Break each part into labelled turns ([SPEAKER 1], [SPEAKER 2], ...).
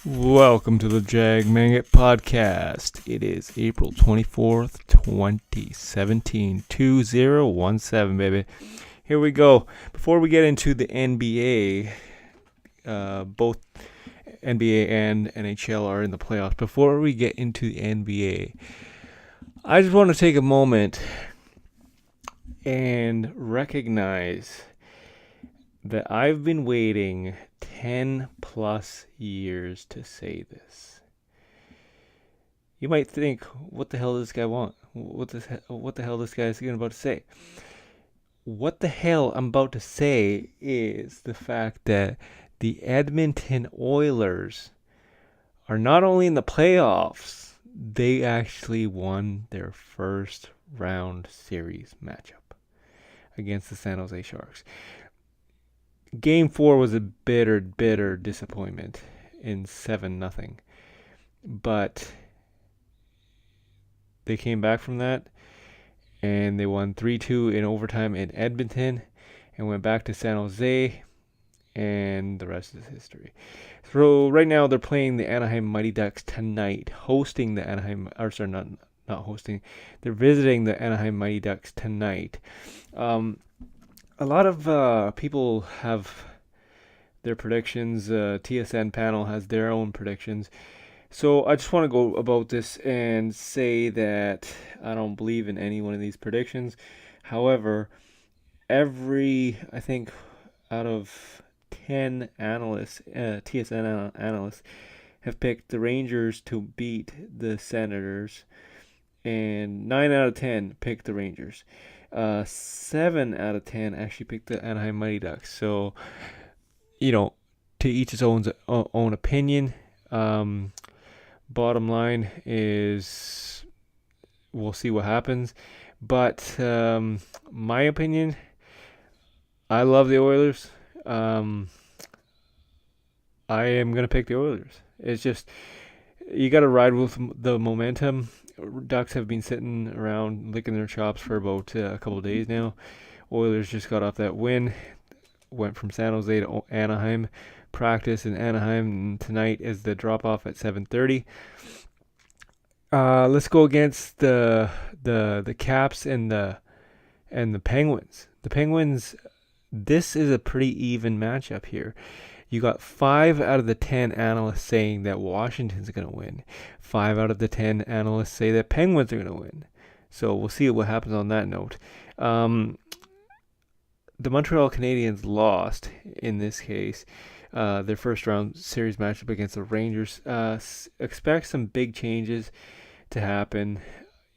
[SPEAKER 1] Welcome to the Jag Mangit Podcast. It is April 24th, 2017, 2017, baby. Here we go. Before we get into the NBA, both NBA and NHL are in the playoffs. Before we get into the NBA, I just want to take a moment and recognize that I've been waiting 10 plus years to say this. You might think, what the hell does this guy want? What the hell this guy is about to say? What the hell I'm about to say is the fact that the Edmonton Oilers are not only in the playoffs, they actually won their first round series matchup against the San Jose Sharks. Game 4 was a bitter disappointment in 7-0. But they came back from that and they won 3-2 in overtime in Edmonton and went back to San Jose, and the rest is history. So right now they're playing the Anaheim Mighty Ducks tonight, hosting the Anaheim, or sorry, not hosting. They're visiting the Anaheim Mighty Ducks tonight. A lot of people have their predictions. TSN panel has their own predictions. So I just want to go about this and say that I don't believe in any one of these predictions. However, I think out of 10 analysts, TSN analysts, have picked the Rangers to beat the Senators, and 9 out of 10 picked the Rangers. 7 out of 10 actually picked the Anaheim Mighty Ducks. So, to each his own opinion. Bottom line is, we'll see what happens. But my opinion, I love the Oilers. I am gonna pick the Oilers. It's just, you got to ride with the momentum. Ducks have been sitting around licking their chops for about a couple of days now. Oilers just got off that win, went from San Jose to Anaheim, practice in Anaheim, and tonight is the drop off at 7:30. Let's go against the Caps and the Penguins. The Penguins. This is a pretty even matchup here. You got 5 out of the 10 analysts saying that Washington's going to win. 5 out of the 10 analysts say that Penguins are going to win. So we'll see what happens on that note. The Montreal Canadiens lost, in this case, their first round series matchup against the Rangers. Expect some big changes to happen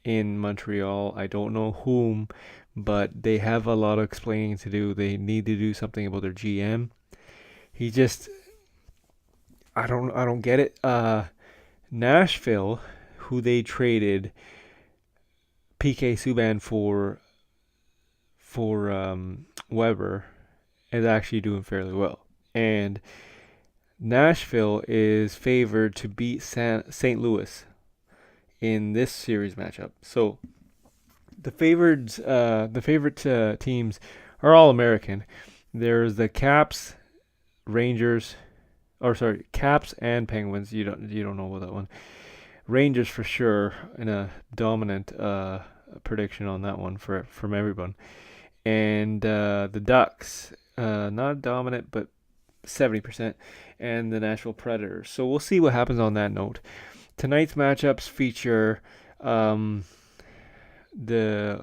[SPEAKER 1] in Montreal. I don't know whom, but they have a lot of explaining to do. They need to do something about their GM. He just, I don't get it. Nashville, who they traded PK Subban for Weber, is actually doing fairly well. And Nashville is favored to beat St. Louis in this series matchup. So the favorite teams are all American. There's the Caps, Caps and Penguins. You don't know about that one. Rangers for sure in a dominant prediction on that one from everyone. And the Ducks, not dominant but 70%, and the Nashville Predators. So we'll see what happens on that note. Tonight's matchups feature the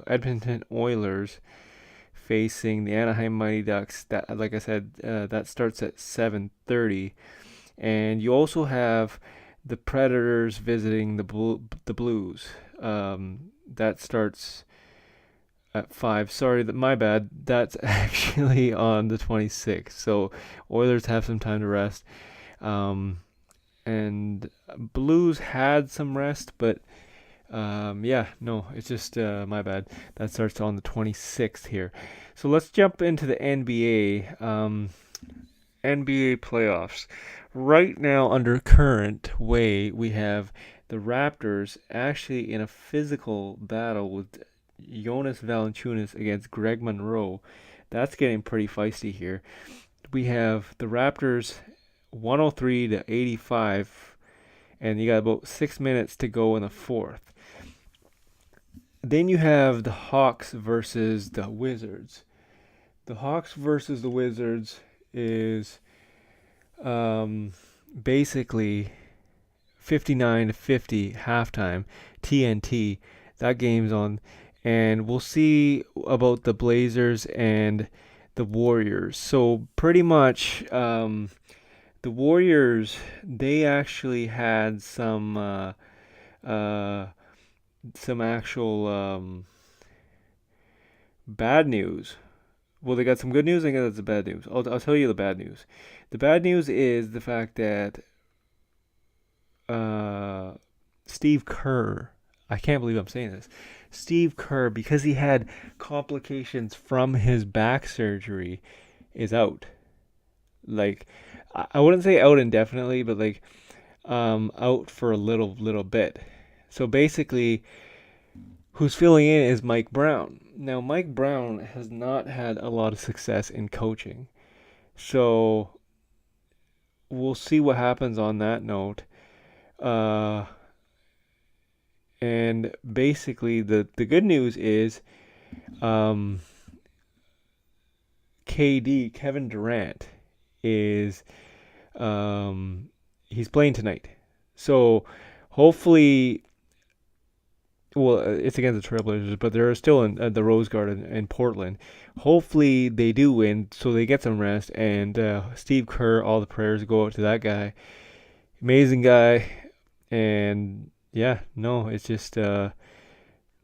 [SPEAKER 1] Edmonton Oilers facing the Anaheim Mighty Ducks. That, like I said, that starts at 7:30, and you also have the Predators visiting the Blues. That starts at 5. Sorry, my bad. That's actually on the 26th. So Oilers have some time to rest. And Blues had some rest, but it's just my bad. That starts on the 26th here. So let's jump into the NBA. NBA playoffs. Right now, under current way, we have the Raptors actually in a physical battle with Jonas Valanciunas against Greg Monroe. That's getting pretty feisty here. We have the Raptors 103 to 85, and you got about 6 minutes to go in the fourth. Then you have the Hawks versus the Wizards. The Hawks versus the Wizards is basically 59 to 50 halftime, TNT. That game's on, and we'll see about the Blazers and the Warriors. So pretty much, the Warriors, they actually had some actual bad news. Well, they got some good news and they got some bad news. I'll tell you the bad news. The bad news is the fact that Steve Kerr, I can't believe I'm saying this, Steve Kerr, because he had complications from his back surgery, is out. Like, I wouldn't say out indefinitely, but like out for a little bit. So basically, who's filling in is Mike Brown. Now, Mike Brown has not had a lot of success in coaching. So we'll see what happens on that note. Uh, and basically, the good news is um, Kevin Durant, is he's playing tonight. So hopefully, well, it's against the Trailblazers, but they're still in the Rose Garden in Portland. Hopefully, they do win, so they get some rest. And Steve Kerr, all the prayers go out to that guy. Amazing guy. And yeah, no, it's just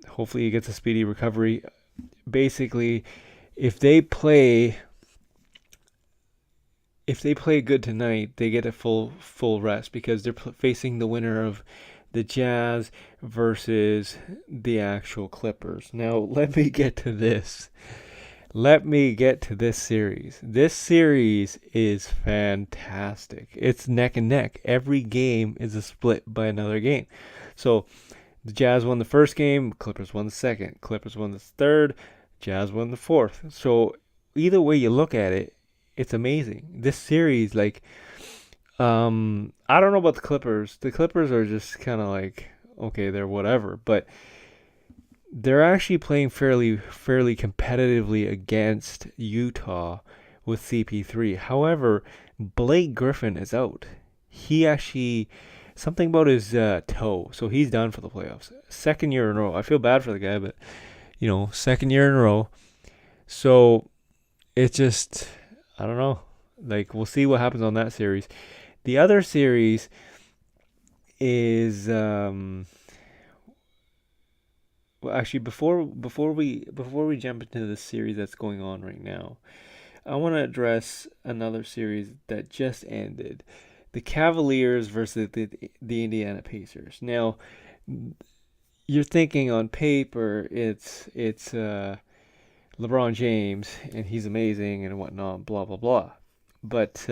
[SPEAKER 1] hopefully he gets a speedy recovery. Basically, if they play good tonight, they get a full rest because they're facing the winner of the Jazz versus the actual Clippers. Now, let me get to this. Let me get to this series. This series is fantastic. It's neck and neck. Every game is a split by another game. So, the Jazz won the first game, Clippers won the second, Clippers won the third, Jazz won the fourth. So, either way you look at it, it's amazing. This series, like, I don't know about the Clippers. The Clippers are just kind of like, okay, they're whatever, but they're actually playing fairly competitively against Utah with CP3. However, Blake Griffin is out. He actually, something about his toe, so he's done for the playoffs. Second year in a row. I feel bad for the guy, but second year in a row. So it's just, I don't know. Like, we'll see what happens on that series. The other series is well, actually, before we jump into the series that's going on right now, I want to address another series that just ended: the Cavaliers versus the Indiana Pacers. Now, you're thinking on paper it's LeBron James and he's amazing and whatnot, blah blah blah, but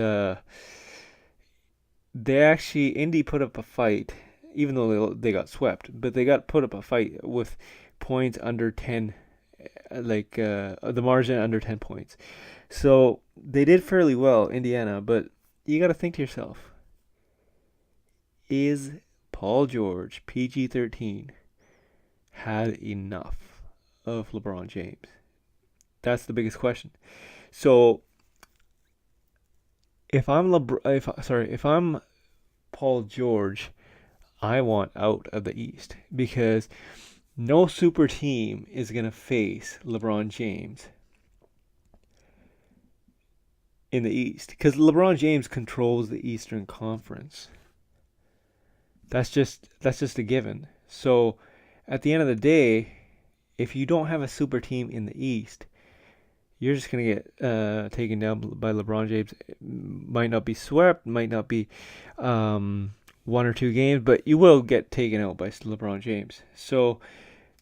[SPEAKER 1] Indy put up a fight, even though they got swept, but they got put up a fight with points under 10, the margin under 10 points. So they did fairly well, Indiana, but you got to think to yourself, is Paul George, PG-13, had enough of LeBron James? That's the biggest question. So if I'm Paul George, I want out of the East because no super team is going to face LeBron James in the East because LeBron James controls the Eastern Conference. That's just a given. So at the end of the day, if you don't have a super team in the East, you're just going to get taken down by LeBron James. Might not be swept, might not be one or two games, but you will get taken out by LeBron James. So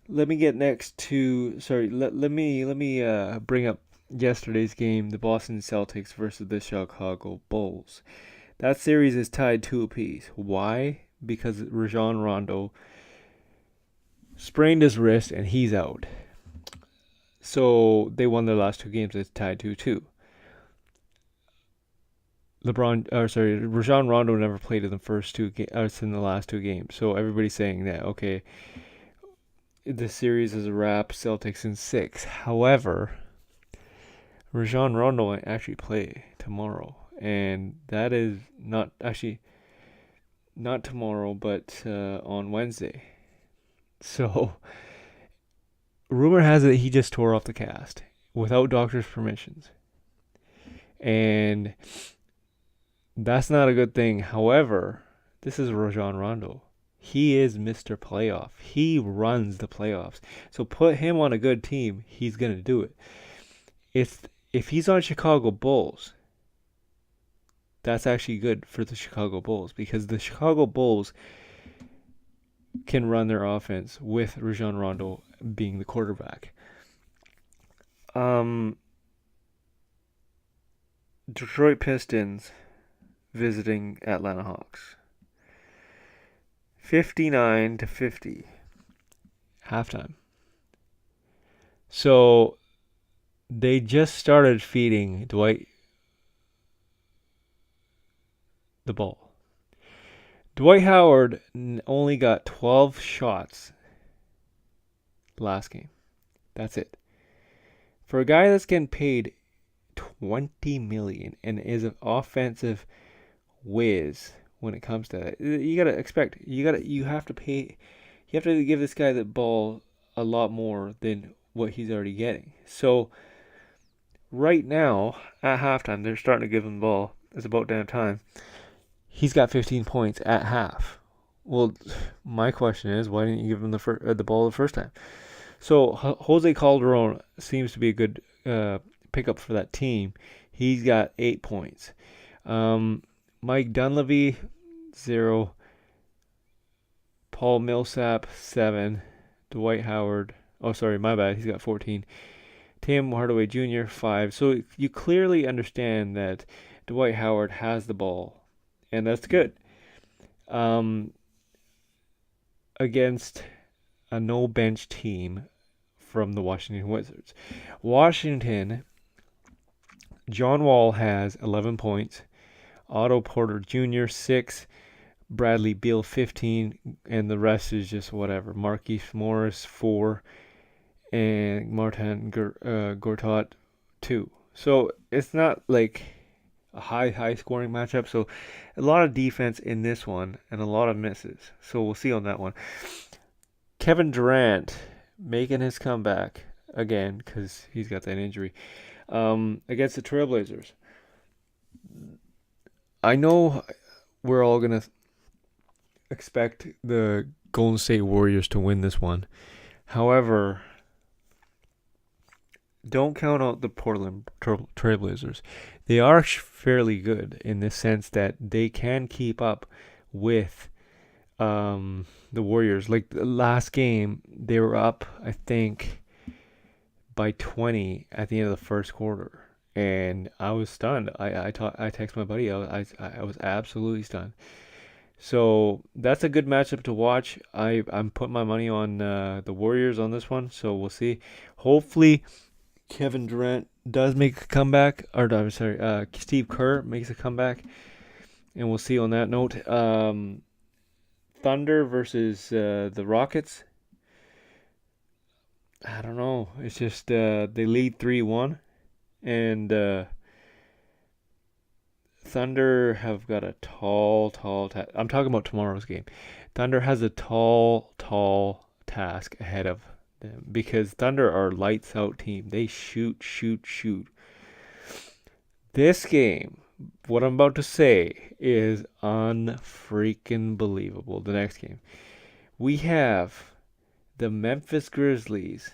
[SPEAKER 1] let me get next to let me bring up yesterday's game, the Boston Celtics versus the Chicago Bulls. That series is tied 2 apiece. Why? Because Rajon Rondo sprained his wrist and he's out. So they won their last 2 games. It's tied 2-2. Rajon Rondo never played in the first in the last two games. So everybody's saying that, okay, the series is a wrap, Celtics in 6. However, Rajon Rondo might actually play tomorrow, and that is not tomorrow, but on Wednesday. So rumor has it he just tore off the cast without doctor's permissions, and that's not a good thing. However, this is Rajon Rondo. He is Mr. Playoff. He runs the playoffs. So put him on a good team, he's going to do it. If he's on Chicago Bulls, that's actually good for the Chicago Bulls because the Chicago Bulls can run their offense with Rajon Rondo being the quarterback. Detroit Pistons visiting Atlanta Hawks. 59-50. Halftime. So they just started feeding Dwight the ball. Dwight Howard only got 12 shots last game. That's it. For a guy that's getting paid $20 million and is an offensive whiz when it comes to that, you have to give this guy the ball a lot more than what he's already getting. So right now at halftime, they're starting to give him the ball. It's about damn time. He's got 15 points at half. Well, my question is, why didn't you give him the ball the first time? So Jose Calderon seems to be a good pickup for that team. He's got 8 points. Mike Dunleavy, 0. Paul Millsap, 7. Dwight Howard, oh sorry, my bad, he's got 14. Tim Hardaway Jr., 5. So you clearly understand that Dwight Howard has the ball. And that's good. Against a no-bench team from the Washington Wizards. Washington, John Wall has 11 points. Otto Porter Jr., 6. Bradley Beal, 15. And the rest is just whatever. Markieff Morris, 4. And Martin Gortat, 2. So it's not like a high scoring matchup. So a lot of defense in this one and a lot of misses. So we'll see on that one. Kevin Durant making his comeback again because he's got that injury against the Trailblazers. I know we're all going to expect the Golden State Warriors to win this one. However, don't count out the Portland Trailblazers. They are fairly good in the sense that they can keep up with the Warriors. Like the last game, they were up, I think, by 20 at the end of the first quarter, and I was stunned. I texted my buddy. I was absolutely stunned. So that's a good matchup to watch. I'm putting my money on the Warriors on this one. So we'll see. Hopefully, Kevin Durant does make a comeback, or I'm sorry, Steve Kerr makes a comeback, and we'll see on that note. Thunder versus the Rockets. I don't know. It's just they lead 3-1, and Thunder have got a tall I'm talking about tomorrow's game. Thunder has a tall task ahead of them because Thunder are lights out team. They shoot. This game, what I'm about to say, is unfreaking believable. The next game, we have the Memphis Grizzlies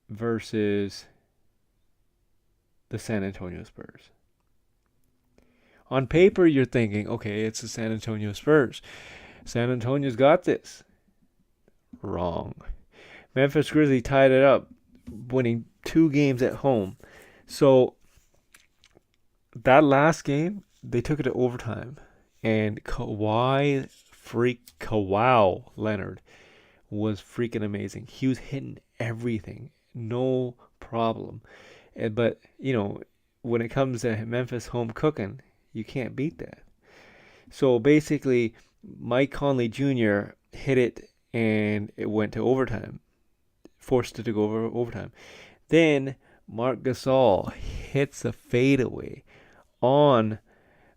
[SPEAKER 1] versus the San Antonio Spurs. On paper, you're thinking, okay, it's the San Antonio Spurs. San Antonio's got this. Wrong. Memphis Grizzlies tied it up, winning 2 games at home. So that last game, they took it to overtime, and Kawhi Leonard was freaking amazing. He was hitting everything, no problem. But when it comes to Memphis home cooking, you can't beat that. So basically, Mike Conley Jr. hit it and it went to overtime, forced it to go over overtime. Then Marc Gasol hits a fadeaway on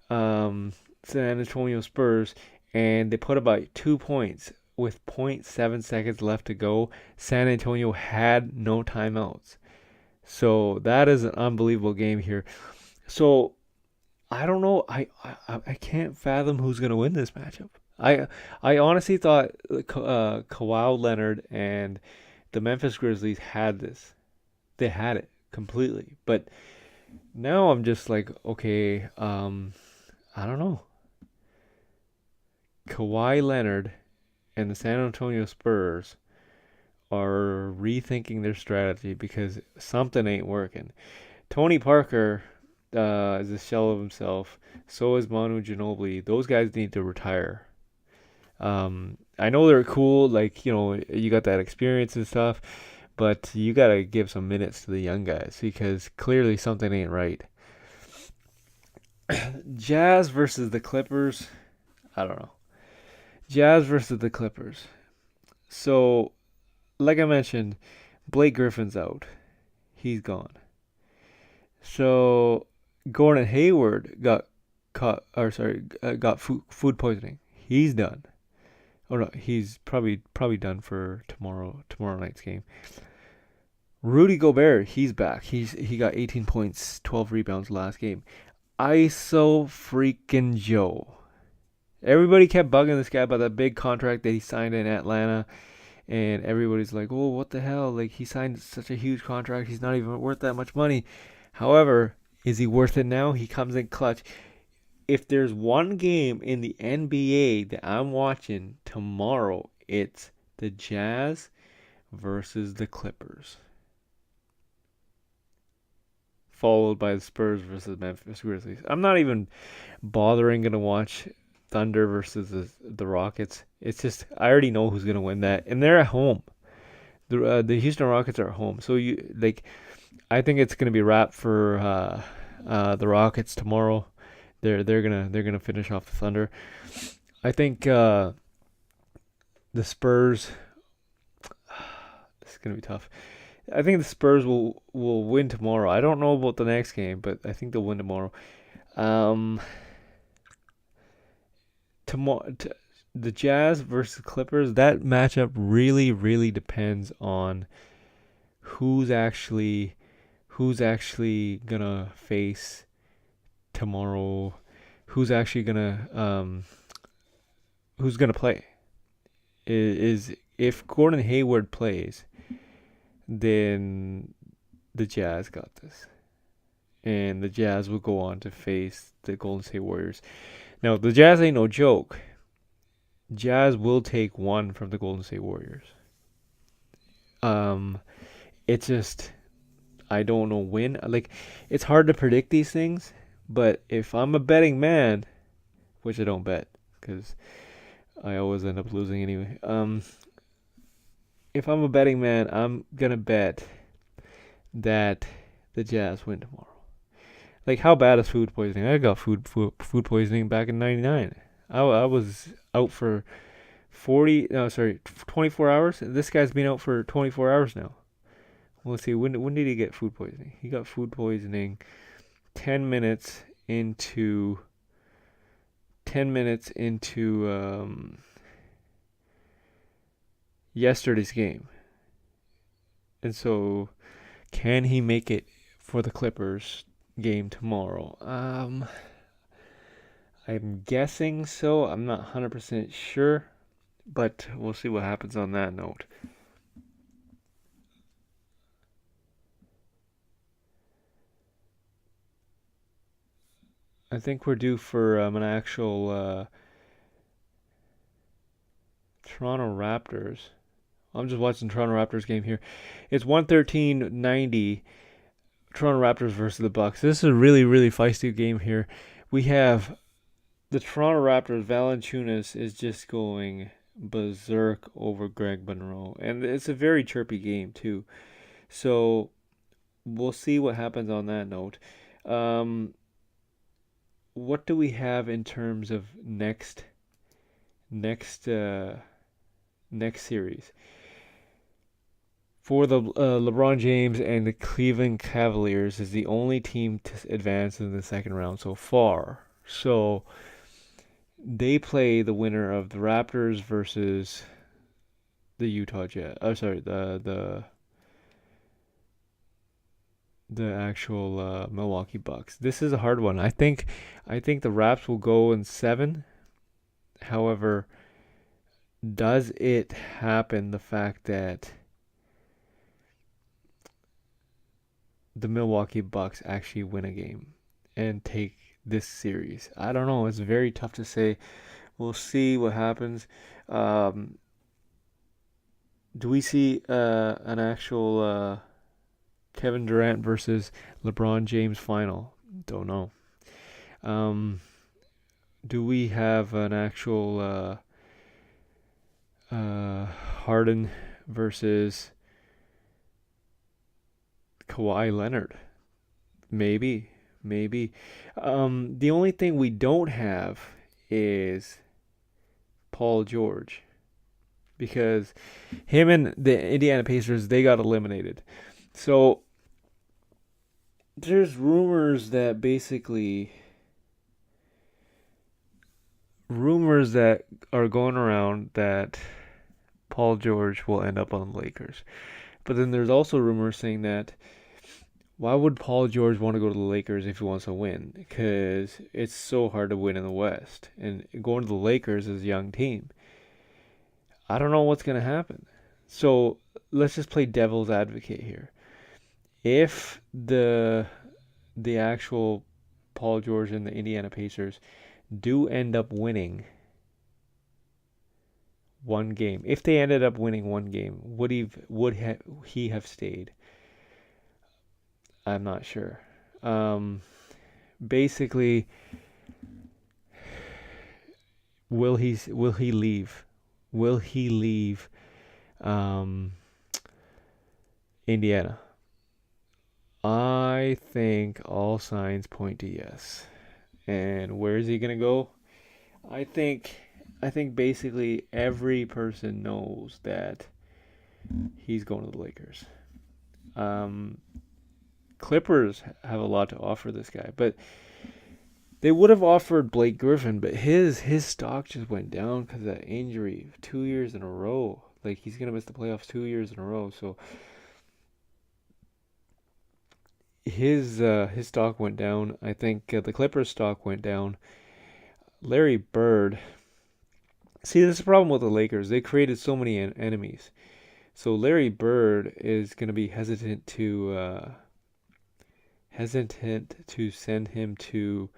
[SPEAKER 1] San Antonio Spurs, and they put about 2 points with zero point 0.7 seconds left to go. San Antonio had no timeouts. So that is an unbelievable game here. So I don't know. I can't fathom who's gonna win this matchup. I honestly thought Kawhi Leonard and the Memphis Grizzlies had this. They had it completely. But now I'm just like, okay, I don't know. Kawhi Leonard and the San Antonio Spurs are rethinking their strategy because something ain't working. Tony Parker is a shell of himself. So is Manu Ginobili. Those guys need to retire. I know they're cool, like, you got that experience and stuff, but you gotta give some minutes to the young guys because clearly something ain't right. Jazz versus the Clippers. I don't know. Jazz versus the Clippers. So, like I mentioned, Blake Griffin's out. He's gone. So, Gordon Hayward got food poisoning. He's done. Oh no, he's probably done for tomorrow night's game. Rudy Gobert, he's back. He got 18 points, 12 rebounds last game. ISO freaking Joe. Everybody kept bugging this guy about that big contract that he signed in Atlanta, and everybody's like, "Oh, what the hell? Like, he signed such a huge contract. He's not even worth that much money." However, is he worth it now? He comes in clutch. If there's one game in the NBA that I'm watching tomorrow, it's the Jazz versus the Clippers, followed by the Spurs versus Memphis Grizzlies. I'm not even bothering gonna watch Thunder versus the Rockets. It's just I already know who's gonna win that, and they're at home. The Houston Rockets are at home, so I think it's gonna be wrapped for the Rockets tomorrow. They're gonna finish off the Thunder. I think the Spurs. This is gonna be tough. I think the Spurs will win tomorrow. I don't know about the next game, but I think they'll win tomorrow. Um, tomorrow, the Jazz versus Clippers. That matchup really, really depends on who's actually gonna face tomorrow. Who's gonna play? Is if Gordon Hayward plays, then the Jazz got this. And the Jazz will go on to face the Golden State Warriors. Now, the Jazz ain't no joke. Jazz will take one from the Golden State Warriors. It's just I don't know when. Like, it's hard to predict these things, but if I'm a betting man, which I don't bet because I always end up losing anyway. If I'm a betting man, I'm gonna bet that the Jazz win tomorrow. Like, how bad is food poisoning? I got food poisoning back in '99. I was out for 24 hours. This guy's been out for 24 hours now. Well, let's see. When did he get food poisoning? He got food poisoning 10 minutes into yesterday's game. And so, can he make it for the Clippers game tomorrow? I'm guessing so. I'm not 100% sure, but we'll see what happens on that note. I think we're due for an actual Toronto Raptors. I'm just watching Toronto Raptors game here. It's 113-90. Toronto Raptors versus the Bucks. This is a really, really feisty game here. We have the Toronto Raptors. Valanciunas is just going berserk over Greg Monroe, and it's a very chirpy game too. So we'll see what happens on that note. What do we have in terms of next next series for the LeBron James and the Cleveland Cavaliers is the only team to advance in the second round so far. So they play the winner of the Raptors versus the Utah Jazz. Oh, sorry, the actual Milwaukee Bucks. This is a hard one. I think the Raps will go in 7. However, does it happen the fact that the Milwaukee Bucks actually win a game and take this series? I don't know. It's very tough to say. We'll see what happens. Um, do we see an actual Kevin Durant versus LeBron James final? Don't know. Um, do we have an actual Harden versus Kawhi Leonard? Maybe, maybe. The only thing we don't have is Paul George because him and the Indiana Pacers they got eliminated. So there's rumors that are going around that Paul George will end up on the Lakers. But then there's also rumors saying that why would Paul George want to go to the Lakers if he wants to win? Because it's so hard to win in the West. And going to the Lakers is a young team. I don't know what's going to happen. So let's just play devil's advocate here. If the actual Paul George and the Indiana Pacers do end up winning one game, if they ended up winning one game, he have stayed? I'm not sure. Um, Basically, will he leave? Will he leave um, Indiana? I think all signs point to yes. And where is he gonna go? I think I think basically every person knows that he's going to the Lakers. Um, Clippers have a lot to offer this guy, but they would have offered Blake Griffin, but his stock just went down because of that injury 2 years in a row. Like he's gonna miss the playoffs 2 years in a row. So his stock went down. I think the Clippers stock went down. Larry Bird. See, this is the problem with the Lakers. They created so many enemies. So Larry Bird is gonna be hesitant to send him to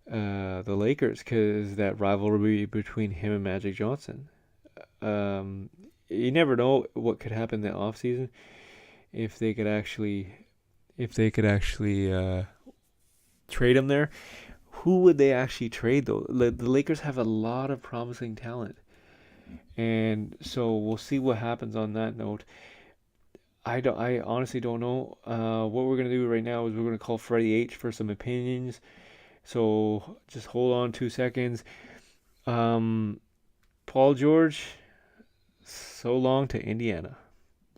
[SPEAKER 1] the Lakers because that rivalry between him and Magic Johnson. Um, you never know what could happen in the off season if they could actually trade him there. Who would they actually trade though? The Lakers have a lot of promising talent, and so we'll see what happens on that note. I honestly don't know. What we're gonna do right now is we're gonna call Freddie H for some opinions. So just hold on 2 seconds. Um, Paul George, so long to Indiana.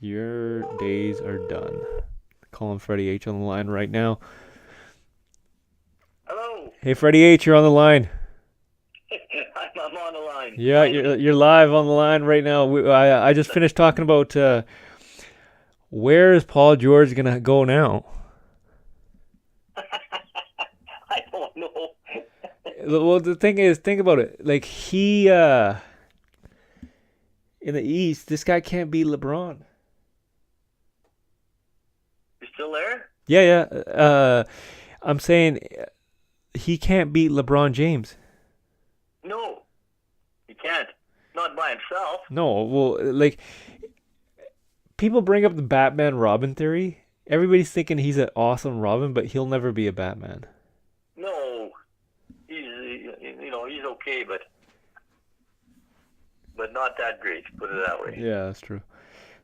[SPEAKER 1] Your days are done. Calling Freddie H on the line right now.
[SPEAKER 2] Hello.
[SPEAKER 1] Hey, Freddie H, you're on the line.
[SPEAKER 2] I'm on the line.
[SPEAKER 1] Yeah,
[SPEAKER 2] Finally.
[SPEAKER 1] you're live on the line right now. I just finished talking about where is Paul George gonna go now?
[SPEAKER 2] I don't know.
[SPEAKER 1] Well, the thing is, think about it. Like he in the East, this guy can't beat LeBron.
[SPEAKER 2] You still there?
[SPEAKER 1] Yeah, yeah. I'm saying he can't beat LeBron James.
[SPEAKER 2] No, he can't. Not by himself.
[SPEAKER 1] No, well, like people bring up the Batman Robin theory. Everybody's thinking he's an awesome Robin, but he'll never be a Batman.
[SPEAKER 2] No, he's okay, but not that great. Put it that way.
[SPEAKER 1] Yeah, that's true.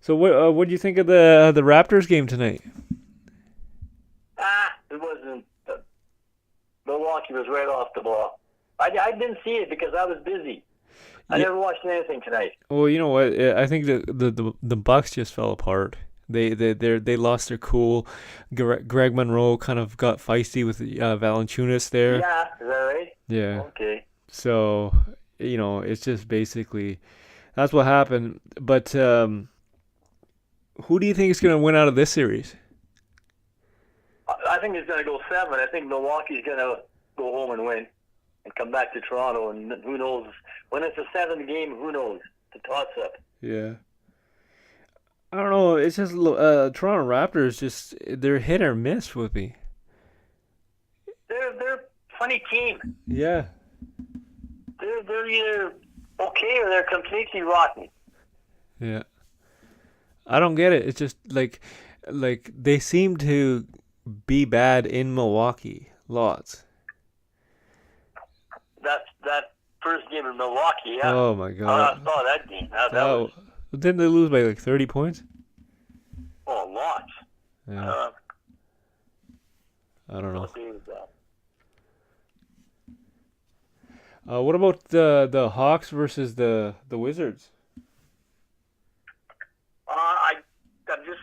[SPEAKER 1] So what do you think of the Raptors game tonight?
[SPEAKER 2] It was Milwaukee was right off the ball. I didn't see it because I was busy. I
[SPEAKER 1] Yeah.
[SPEAKER 2] never watched anything tonight.
[SPEAKER 1] Well, you know what? I think the Bucks just fell apart. They lost their cool. Greg Monroe kind of got feisty with Valanciunas there.
[SPEAKER 2] Yeah, is that right?
[SPEAKER 1] Yeah.
[SPEAKER 2] Okay.
[SPEAKER 1] So, it's just basically that's what happened. But who do you think is going to win out of this series?
[SPEAKER 2] I think it's going to go 7. I think Milwaukee's going to go home and win and come back to Toronto. And who knows? When it's a 7th game, who knows? The toss-up.
[SPEAKER 1] Yeah. I don't know. It's just Toronto Raptors. Just they're hit or miss with me.
[SPEAKER 2] They're a funny team.
[SPEAKER 1] Yeah.
[SPEAKER 2] They're either okay or they're completely rotten.
[SPEAKER 1] Yeah. I don't get it. It's just like they seem to be bad in Milwaukee. Lots.
[SPEAKER 2] That first game in Milwaukee, yeah.
[SPEAKER 1] Oh my God.
[SPEAKER 2] I saw that game. That was
[SPEAKER 1] Didn't they lose by like 30 points?
[SPEAKER 2] lots.
[SPEAKER 1] Yeah. I don't know.
[SPEAKER 2] What game was that?
[SPEAKER 1] What about the Hawks versus the Wizards?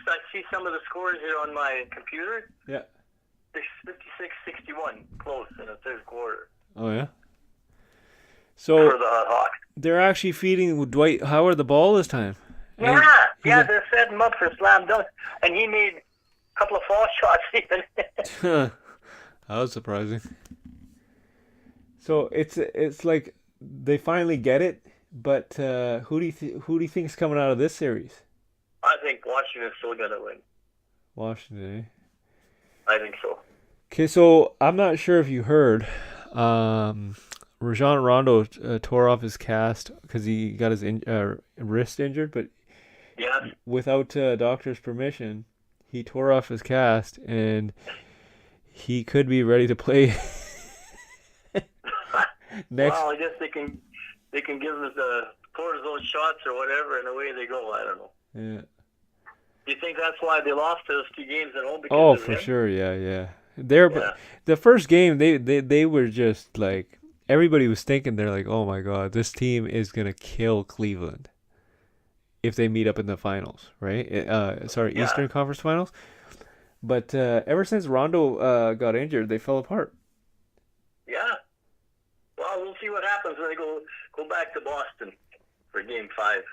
[SPEAKER 2] I see some of the scores here on my computer.
[SPEAKER 1] Yeah.
[SPEAKER 2] It's 56-61 close in the third quarter
[SPEAKER 1] Oh yeah.
[SPEAKER 2] for
[SPEAKER 1] So
[SPEAKER 2] the Hawks.
[SPEAKER 1] they're actually feeding Dwight Howard the ball this time. And
[SPEAKER 2] Yeah, they're setting him up for slam dunk, and he made a couple of false shots even.
[SPEAKER 1] that was surprising. So it's like they finally get it, but who do you think's coming out of this series?
[SPEAKER 2] I think Washington's still gonna win.
[SPEAKER 1] Washington.
[SPEAKER 2] I think so.
[SPEAKER 1] Okay, so I'm not sure if you heard, Rajon Rondo tore off his cast because he got his wrist injured, but
[SPEAKER 2] Yeah.
[SPEAKER 1] without doctor's permission, he tore off his cast and he could be ready to play next.
[SPEAKER 2] Well, I guess they can give us the cortisone shots or whatever, and away they go. I don't know.
[SPEAKER 1] Yeah.
[SPEAKER 2] Do you think that's why they lost those 2 games at home? Because
[SPEAKER 1] Oh,
[SPEAKER 2] of
[SPEAKER 1] for
[SPEAKER 2] him?
[SPEAKER 1] sure. Yeah.
[SPEAKER 2] Yeah.
[SPEAKER 1] The first game, they were just like everybody was thinking they're like, oh my God, this team is gonna kill Cleveland if they meet up in the finals, right? Sorry,
[SPEAKER 2] Yeah.
[SPEAKER 1] Eastern Conference Finals. But ever since Rondo got injured, they fell apart.
[SPEAKER 2] Yeah. Well, we'll see what happens when they go back to Boston for Game 5.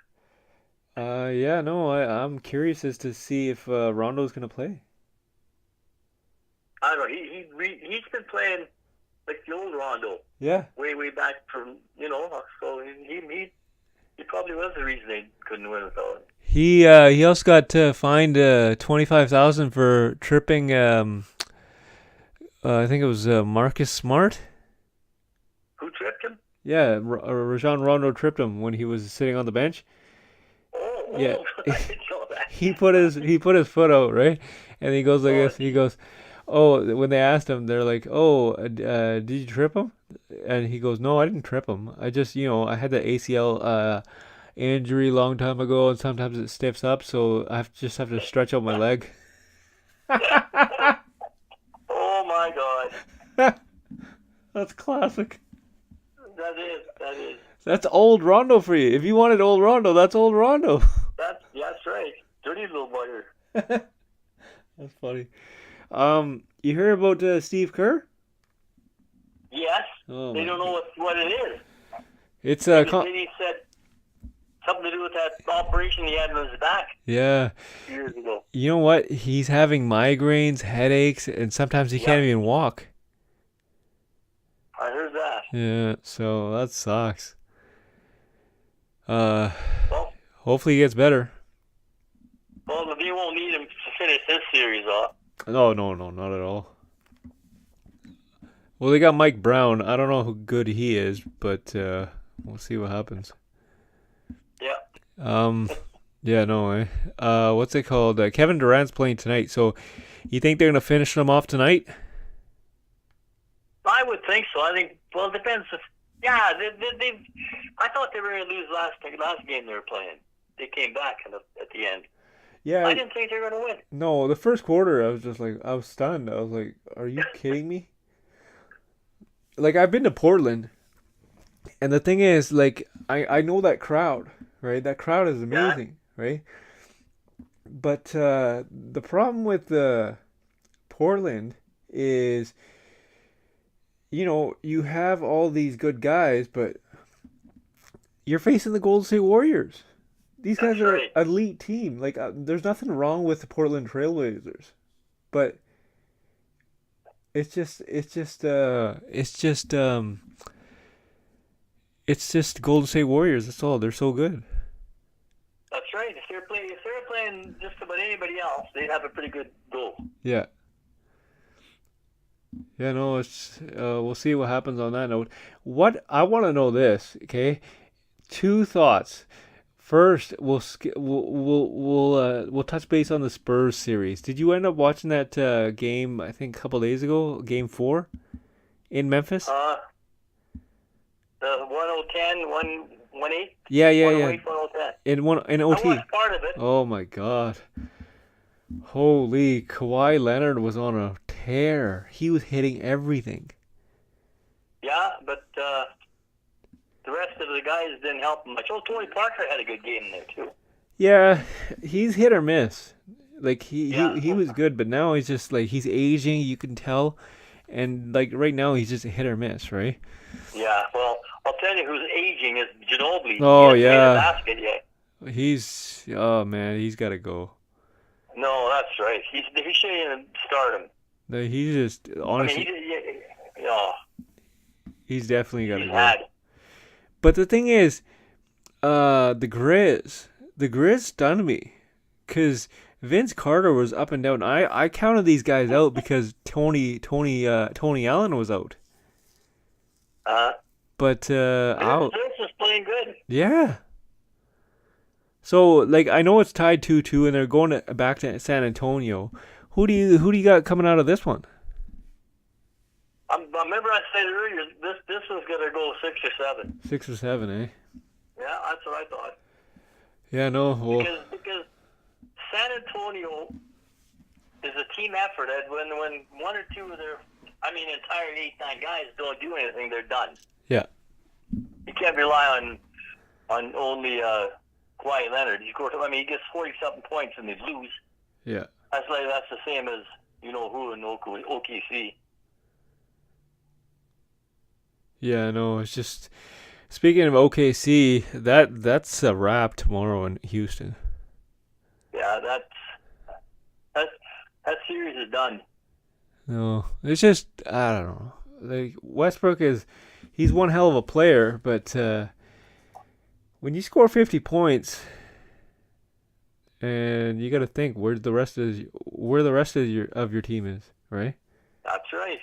[SPEAKER 1] Yeah, no, I'm curious as to see if Rondo's gonna play.
[SPEAKER 2] I don't know. He's been playing like the old Rondo
[SPEAKER 1] Yeah.
[SPEAKER 2] way back from So he probably was the reason they couldn't win without him.
[SPEAKER 1] He also got fined $25,000 for tripping. I think it was Marcus Smart.
[SPEAKER 2] Who tripped him?
[SPEAKER 1] Yeah, Rajon Rondo tripped him when he was sitting on the bench. Yeah.
[SPEAKER 2] I didn't know that.
[SPEAKER 1] He put his foot out, right, and he goes like
[SPEAKER 2] Oh,
[SPEAKER 1] this. He goes, "Oh," when they asked him, they're like, "Oh, did you trip him?" And he goes, "No, I didn't trip him. I just, I had the ACL injury long time ago, and sometimes it stiffs up, so just have to stretch out my leg."
[SPEAKER 2] Oh my God.
[SPEAKER 1] That's classic.
[SPEAKER 2] That is.
[SPEAKER 1] That's old Rondo for you. If you wanted old Rondo, that's old Rondo.
[SPEAKER 2] That's right. Dirty little bugger.
[SPEAKER 1] That's funny. You hear about Steve Kerr?
[SPEAKER 2] Yes.
[SPEAKER 1] Oh,
[SPEAKER 2] They don't know what it is.
[SPEAKER 1] It's
[SPEAKER 2] He said something to do with that operation he had on his back
[SPEAKER 1] yeah.
[SPEAKER 2] years ago.
[SPEAKER 1] You know what? He's having migraines, headaches, and sometimes he can't even walk.
[SPEAKER 2] I heard that.
[SPEAKER 1] Yeah, so that sucks.
[SPEAKER 2] Well,
[SPEAKER 1] Hopefully he gets better.
[SPEAKER 2] they won't need him to finish this series off.
[SPEAKER 1] No, not at all. Well, they got Mike Brown. I don't know how good he is, but we'll see what happens.
[SPEAKER 2] Yeah.
[SPEAKER 1] Yeah, no way. What's it called? Kevin Durant's playing tonight, so you think they're gonna finish them off tonight?
[SPEAKER 2] I would think so. I think. Well, it depends. They. I thought they were going to lose last game they were playing. They came back at the end.
[SPEAKER 1] Yeah.
[SPEAKER 2] I didn't think they were going to win.
[SPEAKER 1] No, the first quarter, I was stunned. I was like, "Are you kidding me?" like I've been to Portland, and the thing is, like I know that crowd, right? That crowd is
[SPEAKER 2] Yeah.
[SPEAKER 1] amazing, right? But the problem with Portland is, you have all these good guys, but you're facing the Golden State Warriors. These guys
[SPEAKER 2] That's
[SPEAKER 1] are an
[SPEAKER 2] right.
[SPEAKER 1] elite team. Like, there's nothing wrong with the Portland Trailblazers, but it's just Golden State Warriors. That's all. They're so good.
[SPEAKER 2] That's right. If they were playing just about anybody else, they'd have a pretty good goal.
[SPEAKER 1] Yeah. Yeah, no, it's we'll see what happens on that note. What I want to know this, okay? Two thoughts. First, we'll touch base on the Spurs series. Did you end up watching that game? I think a couple days ago, Game 4 in Memphis.
[SPEAKER 2] The 1010, 118,
[SPEAKER 1] Yeah, yeah, yeah.
[SPEAKER 2] 108, 1010.
[SPEAKER 1] In
[SPEAKER 2] I
[SPEAKER 1] OT.
[SPEAKER 2] watched part of it.
[SPEAKER 1] Oh my God! Holy, Kawhi Leonard was on a tear. He was hitting everything.
[SPEAKER 2] Yeah, but the rest of the guys didn't help him much. Oh, Tony Parker had a good game there too.
[SPEAKER 1] Yeah, he's hit or miss. Like
[SPEAKER 2] Yeah.
[SPEAKER 1] he was good, but now he's just like he's aging. You can tell, and like right now he's just a hit or miss, right?
[SPEAKER 2] Yeah, well, I'll tell you who's aging is Ginobili.
[SPEAKER 1] Oh,
[SPEAKER 2] He hasn't made
[SPEAKER 1] yeah.
[SPEAKER 2] a basket yet.
[SPEAKER 1] Oh man, he's got to go.
[SPEAKER 2] No, that's right. He shouldn't even start him.
[SPEAKER 1] He's just honestly, he's definitely got to
[SPEAKER 2] he's
[SPEAKER 1] go.
[SPEAKER 2] had.
[SPEAKER 1] But the thing is, the Grizz stunned me, cause Vince Carter was up and down. I counted these guys out because Tony Allen was out. But out.
[SPEAKER 2] Vince is playing good.
[SPEAKER 1] Yeah. So like I know it's tied 2-2 and they're going back to San Antonio. Who do you got coming out of this one?
[SPEAKER 2] I remember I said earlier this was gonna go 6 or 7.
[SPEAKER 1] 6 or 7, eh?
[SPEAKER 2] Yeah, that's what I thought.
[SPEAKER 1] Yeah, no. Well,
[SPEAKER 2] Because San Antonio is a team effort. And when one or two of their, entire 8-9 guys don't do anything, they're done.
[SPEAKER 1] yeah.
[SPEAKER 2] You can't rely on only Kawhi Leonard. He gets 40-something points and they lose.
[SPEAKER 1] Yeah.
[SPEAKER 2] That's the same as who in OKC.
[SPEAKER 1] Yeah, no, it's just speaking of OKC, that's a wrap tomorrow in Houston.
[SPEAKER 2] Yeah, that series is done.
[SPEAKER 1] No, it's just I don't know. Like Westbrook he's one hell of a player, but when you score 50 points, and you got to think where the rest of your team is, right?
[SPEAKER 2] That's right.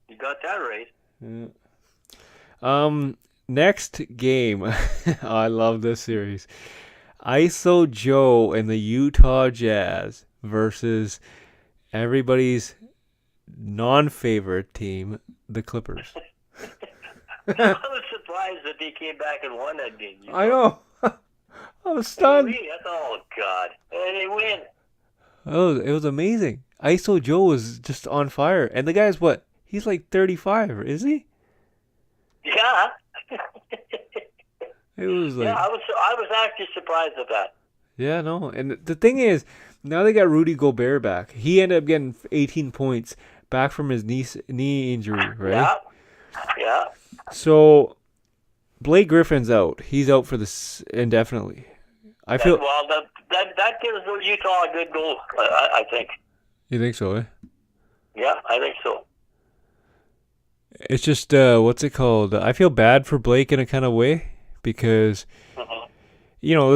[SPEAKER 2] You got that right.
[SPEAKER 1] Yeah. Next game. I love this series. ISO Joe and the Utah Jazz versus everybody's non-favorite team, the Clippers.
[SPEAKER 2] I was surprised that they came back and won that game.
[SPEAKER 1] I know. I was stunned.
[SPEAKER 2] Oh, God. And they win.
[SPEAKER 1] Oh, it was amazing. ISO Joe was just on fire. And the guy's what? He's like 35, is he?
[SPEAKER 2] Yeah.
[SPEAKER 1] It was like...
[SPEAKER 2] Yeah, I was actually surprised at that.
[SPEAKER 1] Yeah, no. And the thing is, now they got Rudy Gobert back. He ended up getting 18 points back from his knee injury, right?
[SPEAKER 2] Yeah. Yeah.
[SPEAKER 1] So Blake Griffin's out. He's out for this indefinitely. I feel.
[SPEAKER 2] Well, that gives Utah a good goal. I think.
[SPEAKER 1] You think so? Eh?
[SPEAKER 2] Yeah, I think so.
[SPEAKER 1] It's just what's it called? I feel bad for Blake in a kind of way because the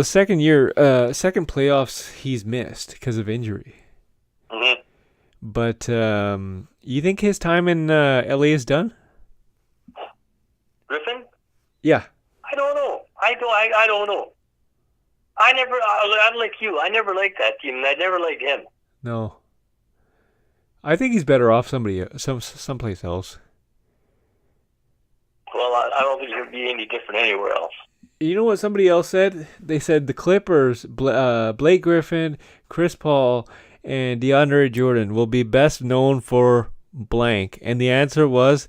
[SPEAKER 1] second playoffs he's missed because of injury.
[SPEAKER 2] Mm-hmm.
[SPEAKER 1] But you think his time in LA is done?
[SPEAKER 2] Griffin?
[SPEAKER 1] Yeah.
[SPEAKER 2] I don't know. I don't know. I'm like you. I never liked that team, and I never liked him.
[SPEAKER 1] No. I think he's better off someplace else.
[SPEAKER 2] Well, I don't think he'd be any different anywhere else.
[SPEAKER 1] You know what somebody else said? They said the Clippers, Blake Griffin, Chris Paul, and DeAndre Jordan will be best known for blank. And the answer was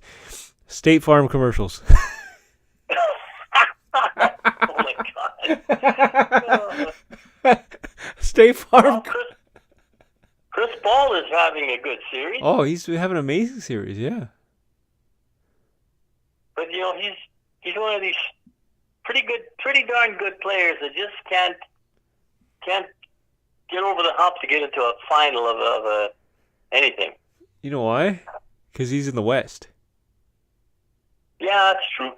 [SPEAKER 1] State Farm commercials.
[SPEAKER 2] Oh my God.
[SPEAKER 1] State
[SPEAKER 2] Well,
[SPEAKER 1] Farm.
[SPEAKER 2] Chris Paul is having a good series,
[SPEAKER 1] Oh, he's having an amazing series. Yeah.
[SPEAKER 2] but he's one of these pretty darn good players that just can't get over the hump to get into a final of anything.
[SPEAKER 1] You know why? Because he's in the West.
[SPEAKER 2] Yeah, that's true.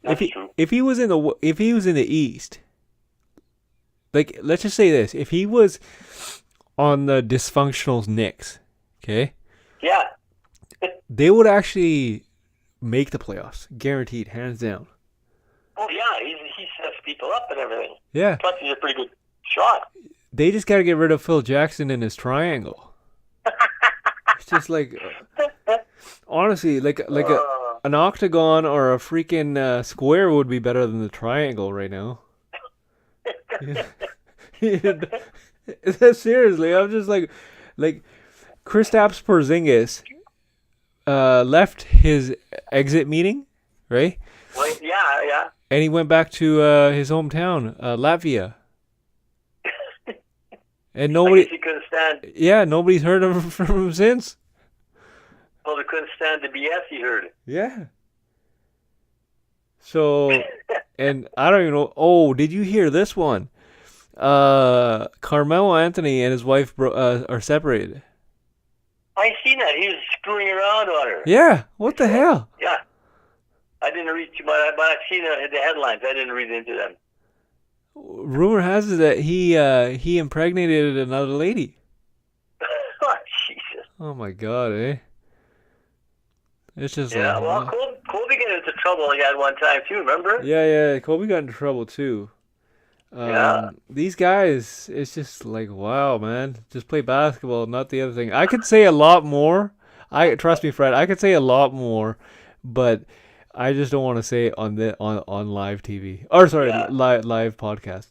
[SPEAKER 2] That's true.
[SPEAKER 1] If he was in the East, like let's just say this, if he was on the dysfunctional Knicks, okay,
[SPEAKER 2] Yeah.
[SPEAKER 1] they would actually make the playoffs, guaranteed, hands down.
[SPEAKER 2] Oh yeah, he sets people up and everything.
[SPEAKER 1] Yeah,
[SPEAKER 2] Plus, he's a pretty good shot.
[SPEAKER 1] they just got to get rid of Phil Jackson and his triangle. It's just like, honestly, an octagon or a freaking square would be better than the triangle right now. Seriously, I'm just like Kristaps Porzingis left his exit meeting, right?
[SPEAKER 2] Well, yeah.
[SPEAKER 1] And he went back to his hometown, Latvia. And
[SPEAKER 2] I guess he couldn't stand.
[SPEAKER 1] yeah, nobody's heard of from him since.
[SPEAKER 2] Well, they couldn't stand the BS he heard.
[SPEAKER 1] Yeah. So, and I don't even know. Oh, did you hear this one? Carmelo Anthony and his wife are separated.
[SPEAKER 2] I seen that. He was screwing around on her.
[SPEAKER 1] Yeah. What the hell?
[SPEAKER 2] Yeah. I didn't read, but I've seen the headlines. I didn't read into them.
[SPEAKER 1] Rumor has it that he impregnated another lady.
[SPEAKER 2] Oh, Jesus.
[SPEAKER 1] Oh my God, eh? It's just
[SPEAKER 2] Yeah.
[SPEAKER 1] like,
[SPEAKER 2] Well, Kobe got into trouble like that one time too. Remember?
[SPEAKER 1] yeah. Kobe got into trouble too.
[SPEAKER 2] Yeah.
[SPEAKER 1] These guys, it's just like, wow, man, just play basketball, not the other thing. I could say a lot more. Trust me, Fred. I could say a lot more, but I just don't want to say it on live TV or sorry,
[SPEAKER 2] Yeah.
[SPEAKER 1] live podcast.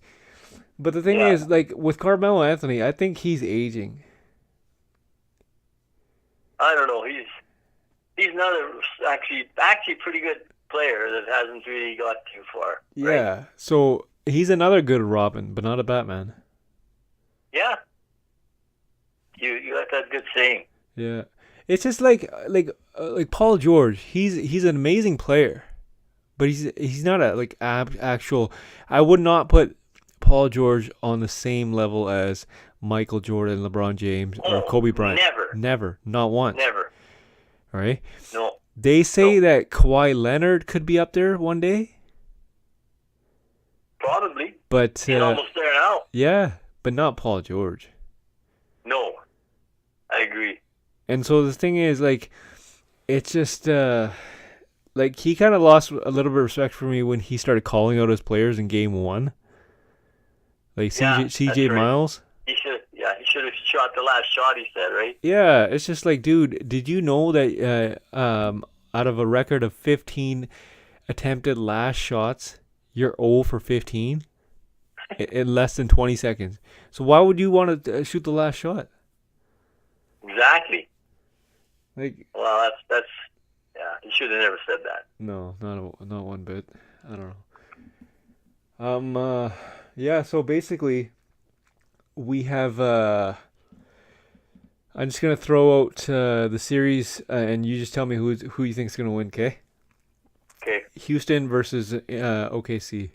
[SPEAKER 1] But the thing is, like with Carmelo Anthony, I think he's aging.
[SPEAKER 2] I don't know. He's another actually pretty good player that hasn't really got too far. Right?
[SPEAKER 1] Yeah. So he's another good Robin, but not a Batman.
[SPEAKER 2] Yeah. You got that good saying.
[SPEAKER 1] Yeah. It's just like Paul George. He's an amazing player, but he's not a actual. I would not put Paul George on the same level as Michael Jordan, LeBron James, or Kobe Bryant. Never, not once.
[SPEAKER 2] Never.
[SPEAKER 1] All right.
[SPEAKER 2] No.
[SPEAKER 1] They say that Kawhi Leonard could be up there one day.
[SPEAKER 2] Probably.
[SPEAKER 1] But
[SPEAKER 2] he's almost there now.
[SPEAKER 1] Yeah, but not Paul George.
[SPEAKER 2] No, I agree.
[SPEAKER 1] And so the thing is, like, it's just like he kind of lost a little bit of respect for me when he started calling out his players in Game 1. Like CJ Miles.
[SPEAKER 2] He should have shot the last shot. He said, right?
[SPEAKER 1] Yeah, it's just like, dude, did you know that out of a record of 15 attempted last shots, you're 0 for 15 in less than 20 seconds. So why would you want to shoot the last shot?
[SPEAKER 2] Exactly.
[SPEAKER 1] Like,
[SPEAKER 2] well, that's he should have never said that.
[SPEAKER 1] No, not one bit. I don't know. Yeah. So basically, we have. I'm just gonna throw out the series, and you just tell me who you think's gonna win. Okay.
[SPEAKER 2] Okay.
[SPEAKER 1] Houston versus OKC.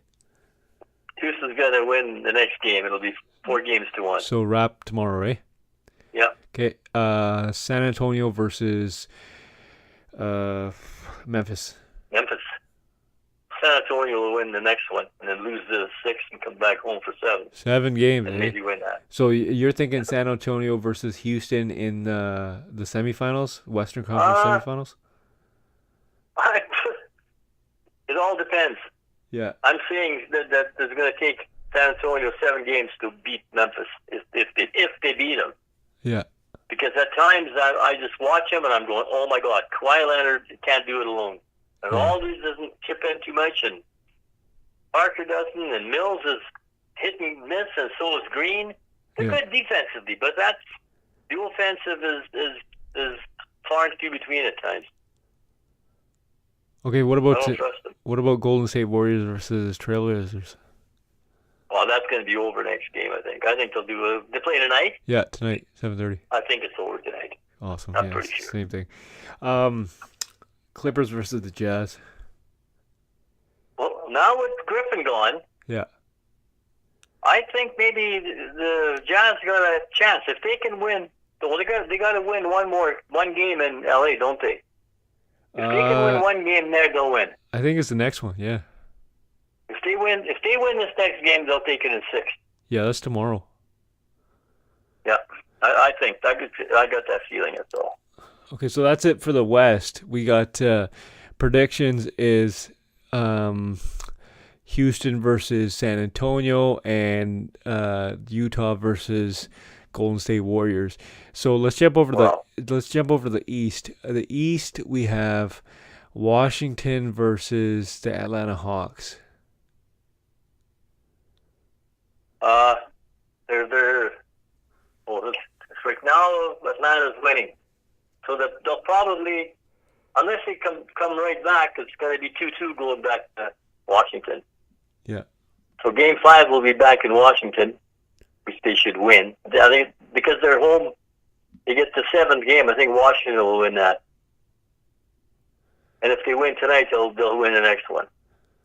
[SPEAKER 2] Houston's gonna win the next game. It'll be 4-1.
[SPEAKER 1] So wrap tomorrow, right?
[SPEAKER 2] Yeah.
[SPEAKER 1] Okay. San Antonio versus Memphis.
[SPEAKER 2] San Antonio will win the next one and then lose the 6 and come back home for 7.
[SPEAKER 1] 7 games,
[SPEAKER 2] and maybe win that.
[SPEAKER 1] So you're thinking San Antonio versus Houston in the semifinals, Western Conference semifinals?
[SPEAKER 2] It all depends.
[SPEAKER 1] Yeah.
[SPEAKER 2] I'm saying that it's going to take San Antonio 7 games to beat Memphis if they beat them.
[SPEAKER 1] Yeah.
[SPEAKER 2] Because at times I just watch him and I'm going, oh my God, Kawhi Leonard can't do it alone. And Aldridge doesn't chip in too much, and Parker doesn't, and Mills is hit and miss, and so is Green. They're good defensively, but the offensive is far and few between at times.
[SPEAKER 1] Okay,
[SPEAKER 2] I don't trust them.
[SPEAKER 1] what about Golden State Warriors versus Trailblazers?
[SPEAKER 2] Oh, that's going to be over next game, I think. I think they'll do they play tonight?
[SPEAKER 1] Yeah, tonight, 7:30.
[SPEAKER 2] I think it's over tonight.
[SPEAKER 1] Awesome.
[SPEAKER 2] I'm
[SPEAKER 1] Yeah,
[SPEAKER 2] pretty sure.
[SPEAKER 1] same thing. Um, Clippers versus the Jazz.
[SPEAKER 2] Well, now with Griffin gone,
[SPEAKER 1] Yeah.
[SPEAKER 2] I think maybe the Jazz got a chance. If they can win, well, they got to win one game in LA, don't they? If they can win one game there, they'll win.
[SPEAKER 1] I think it's the next one. Yeah.
[SPEAKER 2] If they win this next game, they'll take it in 6.
[SPEAKER 1] Yeah, that's tomorrow.
[SPEAKER 2] Yeah, I think I got that feeling. That's all.
[SPEAKER 1] Okay, so that's it for the West. We got predictions is Houston versus San Antonio and Utah versus Golden State Warriors. So let's jump over to the East. The East we have Washington versus the Atlanta Hawks.
[SPEAKER 2] Right now Atlanta's winning, so that they'll probably, unless they come right back, it's going to be 2-2 going back to Washington.
[SPEAKER 1] Yeah.
[SPEAKER 2] So Game 5 will be back in Washington, which they should win. I think because they're home, they get the 7th game. I think Washington will win that, and if they win tonight, they'll win the next one.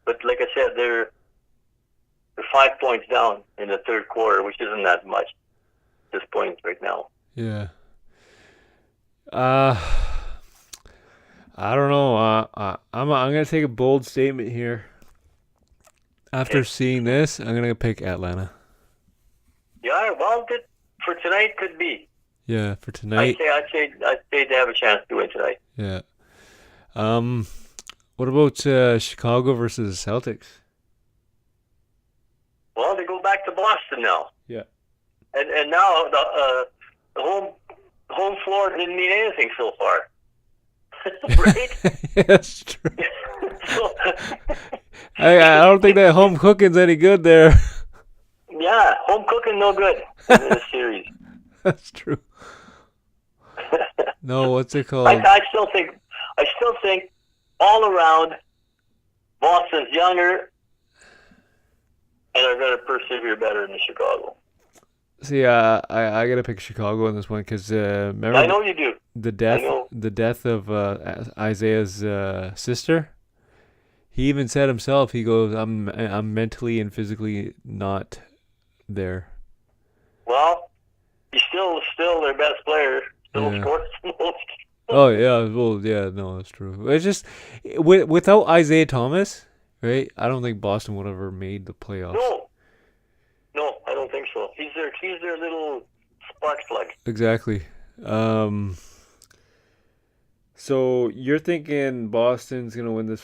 [SPEAKER 2] But like I said, they're 5 points down in the third quarter, which isn't that much at this point right now.
[SPEAKER 1] Yeah. I don't know. I'm gonna take a bold statement here. After seeing this, I'm gonna pick Atlanta.
[SPEAKER 2] Yeah, well, for tonight could be.
[SPEAKER 1] Yeah, for tonight.
[SPEAKER 2] I'd say they have a chance to win tonight.
[SPEAKER 1] Yeah. What about Chicago versus the Celtics?
[SPEAKER 2] Well, they go back to Boston now.
[SPEAKER 1] Yeah.
[SPEAKER 2] And now the home floor didn't mean anything so far. Right?
[SPEAKER 1] That's true. I don't think that home cooking's any good there.
[SPEAKER 2] Yeah, home cooking no good in this series.
[SPEAKER 1] That's true. No, what's it called?
[SPEAKER 2] I still think all around Boston's younger and are going to persevere better than Chicago.
[SPEAKER 1] See, I gotta pick Chicago in this one because remember
[SPEAKER 2] I know you do.
[SPEAKER 1] the death of Isaiah's sister. He even said himself, he goes, I'm mentally and physically not there.
[SPEAKER 2] Well, he's still their best player. Still scores the most.
[SPEAKER 1] Oh yeah, well yeah, no, that's true. It's just without Isaiah Thomas, right? I don't think Boston would have ever made the playoffs.
[SPEAKER 2] No, I don't think so. He's their little spark plug.
[SPEAKER 1] Exactly. So you're thinking Boston's gonna win this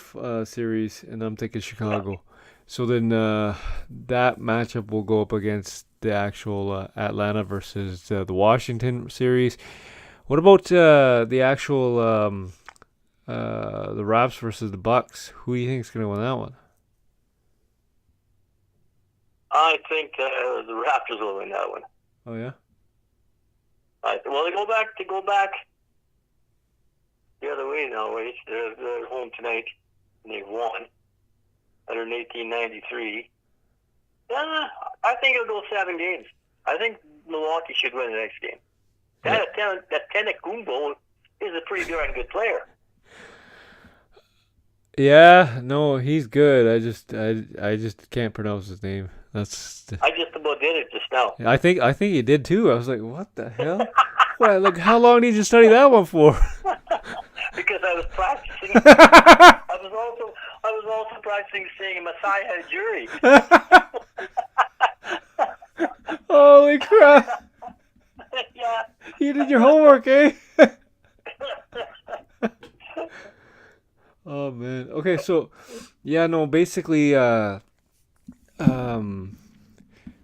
[SPEAKER 1] series, and I'm thinking Chicago. Yeah. So then that matchup will go up against the actual Atlanta versus the Washington series. What about the actual the Raps versus the Bucks? Who do you think is gonna win that one?
[SPEAKER 2] I think the Raptors will win that one.
[SPEAKER 1] Oh yeah.
[SPEAKER 2] Well, they go back the other way now. Wait, they're home tonight and they've won. 118-93. I think it'll go 7 games. I think Milwaukee should win the next game. That Tenekumbo is a pretty darn good player.
[SPEAKER 1] Yeah, no, he's good. I just can't pronounce his name.
[SPEAKER 2] I just about did it just now.
[SPEAKER 1] I think you did too. I was like, what the hell? What? Like, how long did you study that one for?
[SPEAKER 2] Because I was practicing. I was also practicing saying Messiah Jury.
[SPEAKER 1] Holy crap!
[SPEAKER 2] Yeah.
[SPEAKER 1] You did your homework, eh? Oh man. Okay, so yeah, no, basically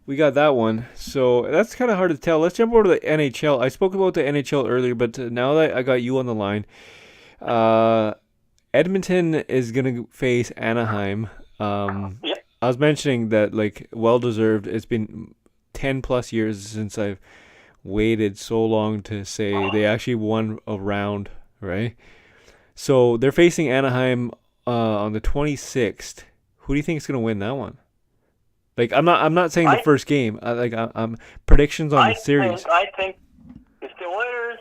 [SPEAKER 1] we got that one. So that's kind of hard to tell. Let's jump over to the NHL. I spoke about the NHL earlier, but now that I got you on the line, Edmonton is going to face Anaheim.
[SPEAKER 2] Yep.
[SPEAKER 1] I was mentioning that, like, well deserved. It's been 10 plus years since I've waited so long to say they actually won a round, right? So they're facing Anaheim on the 26th. Who do you think is going to win that one? Like, I'm not saying the
[SPEAKER 2] I
[SPEAKER 1] first game. I'm predictions on the series.
[SPEAKER 2] I think if the Oilers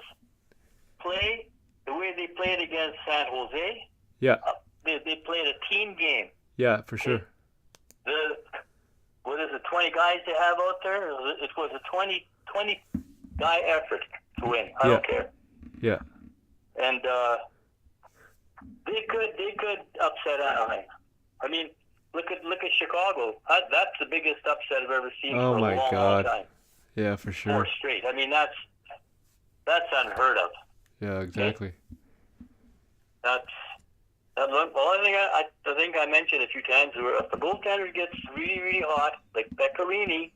[SPEAKER 2] play the way they played against San Jose,
[SPEAKER 1] Yeah,
[SPEAKER 2] they played a team game.
[SPEAKER 1] yeah, for sure.
[SPEAKER 2] Okay? The what is it, 20 guys they have out there? It was a 20 guy effort to win. I
[SPEAKER 1] Yeah.
[SPEAKER 2] don't care.
[SPEAKER 1] Yeah,
[SPEAKER 2] And they could upset Anaheim. I mean, look at Chicago. That's the biggest upset I've ever seen
[SPEAKER 1] Oh
[SPEAKER 2] for
[SPEAKER 1] my
[SPEAKER 2] a long,
[SPEAKER 1] God.
[SPEAKER 2] long time.
[SPEAKER 1] yeah, for sure.
[SPEAKER 2] 4 straight. I mean, that's unheard of.
[SPEAKER 1] Yeah, exactly.
[SPEAKER 2] That's well, I think I mentioned a few times where if the goaltender gets really, really hot, like Beccarini,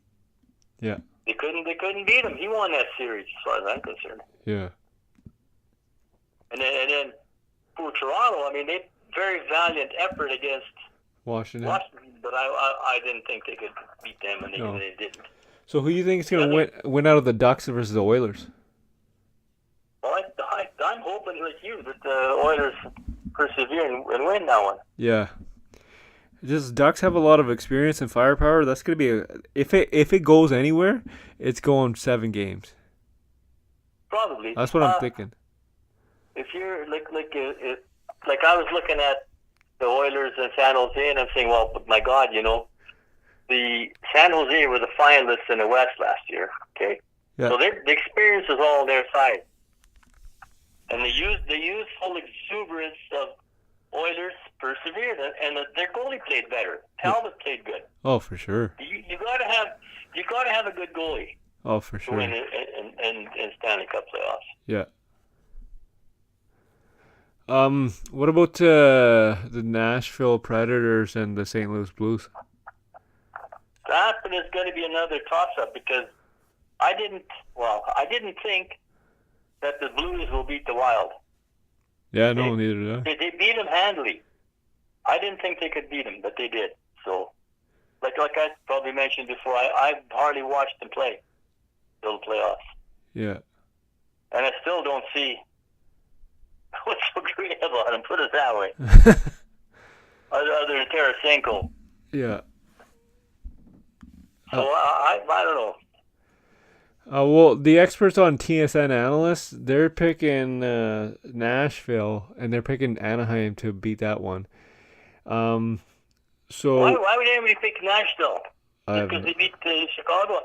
[SPEAKER 1] Yeah,
[SPEAKER 2] they couldn't beat him. He won that series, as far as I'm concerned.
[SPEAKER 1] yeah,
[SPEAKER 2] And then for Toronto, I mean, they very valiant effort against
[SPEAKER 1] Washington.
[SPEAKER 2] Washington, but I didn't think they could beat them, and
[SPEAKER 1] No.
[SPEAKER 2] they didn't.
[SPEAKER 1] So who do you think is going to win out of the Ducks versus the Oilers?
[SPEAKER 2] Well, I'm hoping like you that the Oilers persevere and win that one.
[SPEAKER 1] Yeah. Just Ducks have a lot of experience and firepower. That's going to be if it goes anywhere, it's going 7 games.
[SPEAKER 2] Probably.
[SPEAKER 1] That's what I'm thinking.
[SPEAKER 2] If you're like I was looking at the Oilers and San Jose, and I'm saying, well, my God, the San Jose were the finalists in the West last year. Okay,
[SPEAKER 1] Yeah.
[SPEAKER 2] so the experience is all on their side, and the youthful exuberance of Oilers persevered, and their goalie played better. Talbot played good.
[SPEAKER 1] Oh, for sure.
[SPEAKER 2] You gotta have a good goalie
[SPEAKER 1] Oh, for
[SPEAKER 2] to win
[SPEAKER 1] sure.
[SPEAKER 2] in Stanley Cup playoffs.
[SPEAKER 1] Yeah. What about the Nashville Predators and the St. Louis Blues?
[SPEAKER 2] That is going to be another toss-up because I didn't think that the Blues will beat the Wild.
[SPEAKER 1] Yeah, no, neither did I.
[SPEAKER 2] They beat them handily. I didn't think they could beat them, but they did. So, like I probably mentioned before, I hardly watched them play till the playoffs,
[SPEAKER 1] Yeah.
[SPEAKER 2] and I still don't see what's so great about them. Put it that way. Other than Tarasenko.
[SPEAKER 1] Yeah.
[SPEAKER 2] So I don't know.
[SPEAKER 1] Well, the experts on TSN analysts, they're picking Nashville and they're picking Anaheim to beat that one. So
[SPEAKER 2] Why would anybody pick Nashville?
[SPEAKER 1] I
[SPEAKER 2] Because they beat Chicago.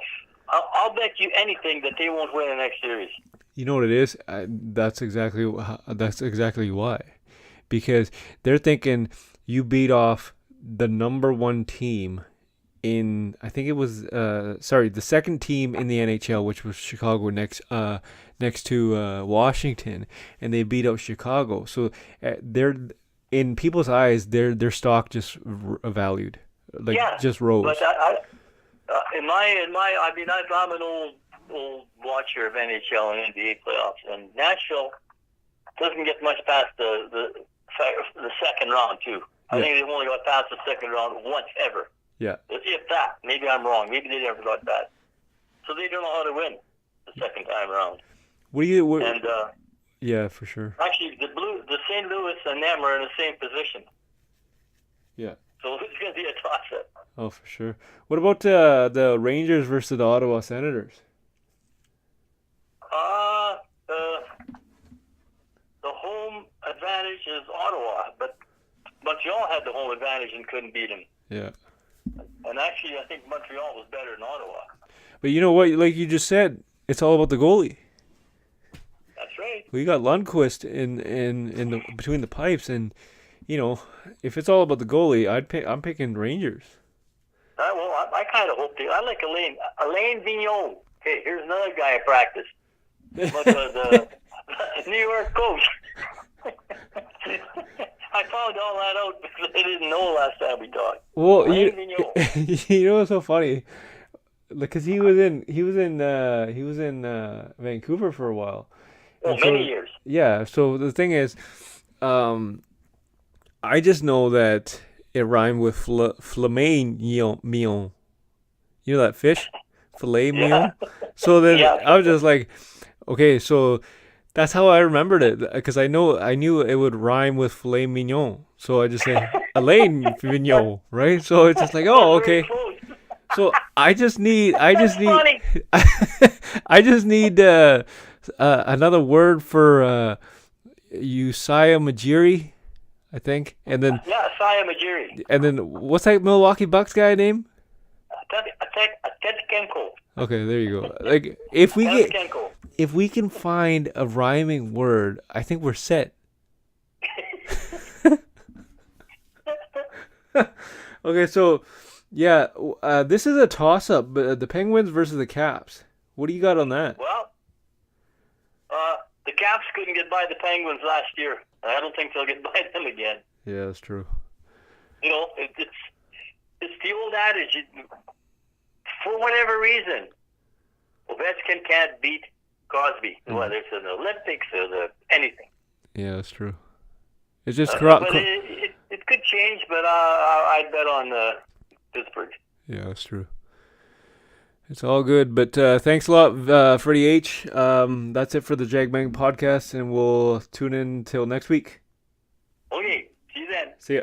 [SPEAKER 2] I'll bet you anything that they won't win the next series.
[SPEAKER 1] You know what it is? That's exactly why. Because they're thinking you beat off the number 1 team in, I think it was the second team in the NHL, which was Chicago next to Washington, and they beat out Chicago. So they're, in people's eyes, their stock just valued, just rose.
[SPEAKER 2] But I'm an old watcher of NHL and NBA playoffs, and Nashville doesn't get much past the second round too. I think they've only got past the second round once ever.
[SPEAKER 1] Yeah.
[SPEAKER 2] If that, maybe I'm wrong. Maybe they never got that. So they don't know how to win the second time around. And
[SPEAKER 1] yeah, for sure.
[SPEAKER 2] actually, the St. Louis and them are in the same position.
[SPEAKER 1] Yeah.
[SPEAKER 2] So it's going to be a toss-up.
[SPEAKER 1] Oh, for sure. What about the Rangers versus the Ottawa Senators?
[SPEAKER 2] The home advantage is Ottawa, but Montreal had the home advantage and couldn't beat them.
[SPEAKER 1] Yeah.
[SPEAKER 2] And actually, I think Montreal was better than Ottawa.
[SPEAKER 1] But you know what? Like you just said, it's all about the goalie.
[SPEAKER 2] That's right.
[SPEAKER 1] We got Lundqvist in the between the pipes, and if it's all about the goalie, I'm picking Rangers.
[SPEAKER 2] I kind of hope I like Alain Vigneault. Okay, here's another guy at practice. But the New York coach. I found all that out because I didn't know last time we talked.
[SPEAKER 1] Well,
[SPEAKER 2] Alain Vigneault.
[SPEAKER 1] what's so funny? Because he was in Vancouver for a while.
[SPEAKER 2] Oh, many years.
[SPEAKER 1] Yeah. So the thing is, I just know that it rhymed with filet mignon. You know that fish, filet mignon. So then I was just like, okay, so That's how I remembered it because I knew it would rhyme with filet mignon, so I just say Alain Vignon, right? So it's just like, oh,
[SPEAKER 2] Very
[SPEAKER 1] okay.
[SPEAKER 2] close.
[SPEAKER 1] So I just need
[SPEAKER 2] That's funny.
[SPEAKER 1] I just need another word for Usaya Majiri, I think,
[SPEAKER 2] Yeah, Saya Majiri.
[SPEAKER 1] and then what's that Milwaukee Bucks guy name?
[SPEAKER 2] Atetkenko.
[SPEAKER 1] Okay, there you go. Like if we get
[SPEAKER 2] Atetkenko.
[SPEAKER 1] if we can find a rhyming word, I think we're set. Okay, so yeah, this is a toss-up, but the Penguins versus the Caps. What do you got on that?
[SPEAKER 2] Well, the Caps couldn't get by the Penguins last year. I don't think they'll get by them again.
[SPEAKER 1] Yeah, that's true.
[SPEAKER 2] You know, it's the old adage. For whatever reason, Ovechkin can't beat Crosby, whether it's in the Olympics or anything.
[SPEAKER 1] Yeah, that's true. It's just
[SPEAKER 2] But it could change, but I'd bet on Pittsburgh.
[SPEAKER 1] Yeah, that's true. It's all good, but thanks a lot, Freddie H. That's it for the Jagbang podcast, and we'll tune in till next week.
[SPEAKER 2] Okay, see you then.
[SPEAKER 1] See ya.